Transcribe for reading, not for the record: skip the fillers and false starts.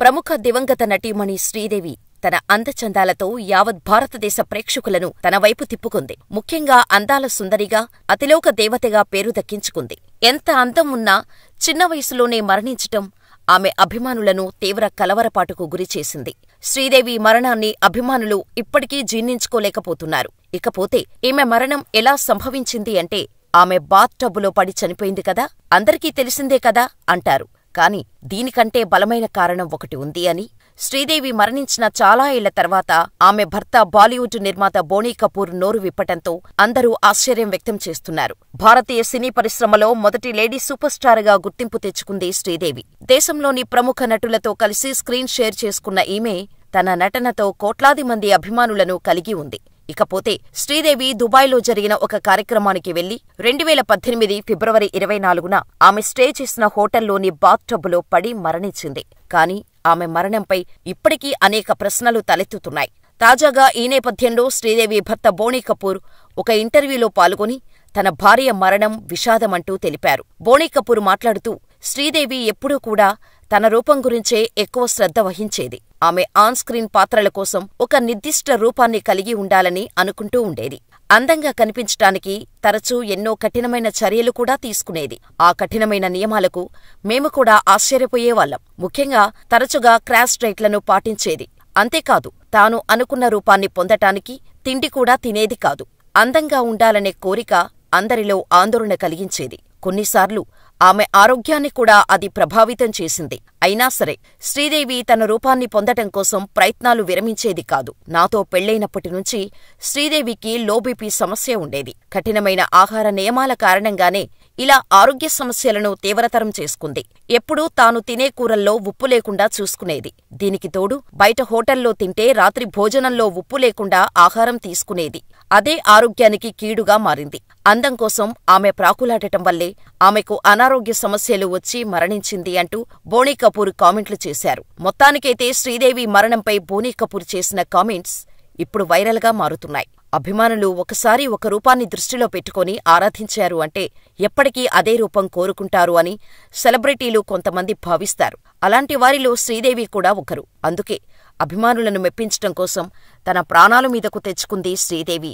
ప్రముఖ దివంగత నటీమణి శ్రీదేవి తన అందచందాలతో యావత్ భారతదేశ ప్రేక్షకులను తన వైపు తిప్పుకుంది. ముఖ్యంగా అందాల సుందరిగా, అతిలోక దేవతగా పేరు దక్కించుకుంది. ఎంత అందం ఉన్నా చిన్న వయసులోనే మరణించటం ఆమె అభిమానులను తీవ్ర కలవరపాటుకు గురిచేసింది. శ్రీదేవి మరణాన్ని అభిమానులు ఇప్పటికీ జీర్ణించుకోలేకపోతున్నారు. ఇకపోతే ఈమె మరణం ఎలా సంభవించింది అంటే, ఆమె బాత్ టబ్బులో పడి చనిపోయింది కదా, అందరికీ తెలిసిందే కదా అంటారు. కాని దీనికంటే బలమైన కారణం ఒకటి ఉంది అని, శ్రీదేవి మరణించిన చాలా ఏళ్ల తర్వాత ఆమె భర్త బాలీవుడ్ నిర్మాత బోనీ కపూర్ నోరు విప్పటంతో అందరూ ఆశ్చర్యం వ్యక్తం చేస్తున్నారు. భారతీయ సినీ పరిశ్రమలో మొదటి లేడీ సూపర్ స్టార్ గా గుర్తింపు తెచ్చుకుంది శ్రీదేవి. దేశంలోని ప్రముఖ నటులతో కలిసి స్క్రీన్ షేర్ చేసుకున్న ఈమె తన నటనతో కోట్లాది మంది అభిమానులను కలిగి ఉంది. ఇకపోతే శ్రీదేవి దుబాయ్లో జరిగిన ఒక కార్యక్రమానికి వెళ్లి 2018 ఫిబ్రవరి 24న ఆమె స్టే చేసిన హోటల్లోని బాత్ టబ్బులో పడి మరణించింది. కాని ఆమె మరణంపై ఇప్పటికీ అనేక ప్రశ్నలు తలెత్తుతున్నాయి. తాజాగా ఈ నేపథ్యంలో శ్రీదేవి భర్త బోనీ కపూర్ ఒక ఇంటర్వ్యూలో పాల్గొని తన భార్య మరణం విషాదమంటూ తెలిపారు. బోనీ కపూర్ మాట్లాడుతూ, శ్రీదేవి ఎప్పుడూ కూడా తన రూపం గురించే ఎక్కువ శ్రద్ధ వహించేది. ఆమె ఆన్ స్క్రీన్ పాత్రల కోసం ఒక నిర్దిష్ట రూపాన్ని కలిగి ఉండాలని అనుకుంటూ ఉండేది. అందంగా కనిపించటానికి తరచూ ఎన్నో కఠినమైన చర్యలు కూడా తీసుకునేది. ఆ కఠినమైన నియమాలకు మేము కూడా ఆశ్చర్యపోయేవాళ్లం. ముఖ్యంగా తరచుగా క్రాష్ డైట్లను పాటించేది. అంతేకాదు, తాను అనుకున్న రూపాన్ని పొందటానికి తిండి కూడా తినేది కాదు. అందంగా ఉండాలనే కోరిక అందరిలో ఆందోళన కలిగించేది. కొన్నిసార్లు ఆమె ఆరోగ్యాన్ని కూడా అది ప్రభావితం చేసింది. అయినా సరే శ్రీదేవి తన రూపాన్ని పొందటం కోసం ప్రయత్నాలు విరమించేది కాదు. నాతో పెళ్లైనప్పటి నుంచి శ్రీదేవికి లో బీపీ సమస్య ఉండేది. కఠినమైన ఆహార నియమాల కారణంగానే ఇలా ఆరోగ్య సమస్యలను తీవ్రతరం చేసుకుంది. ఎప్పుడూ తాను తినే కూరల్లో ఉప్పు లేకుండా చూసుకునేది. దీనికి తోడు బయట హోటల్లో తింటే రాత్రి భోజనంలో ఉప్పు లేకుండా ఆహారం తీసుకునేది. అదే ఆరోగ్యానికి కీడుగా మారింది. అందం కోసం ఆమె ప్రాకులాడటం వల్లే ఆమెకు అనారోగ్య సమస్యలు వచ్చి మరణించింది అంటూ బోనీ కపూర్ కామెంట్లు చేశారు. మొత్తానికైతే శ్రీదేవి మరణంపై బోనీ కపూర్ చేసిన కామెంట్స్ ఇప్పుడు వైరల్గా మారుతున్నాయి. అభిమానులు ఒకసారి ఒక రూపాన్ని దృష్టిలో పెట్టుకుని ఆరాధించారు అంటే ఎప్పటికీ అదే రూపం కోరుకుంటారు అని సెలబ్రిటీలు కొంతమంది భావిస్తారు. అలాంటి వారిలో శ్రీదేవి కూడా ఒకరు. అందుకే అభిమానులను మెప్పించటం కోసం తన ప్రాణాల మీదకు తెచ్చుకుంది శ్రీదేవి.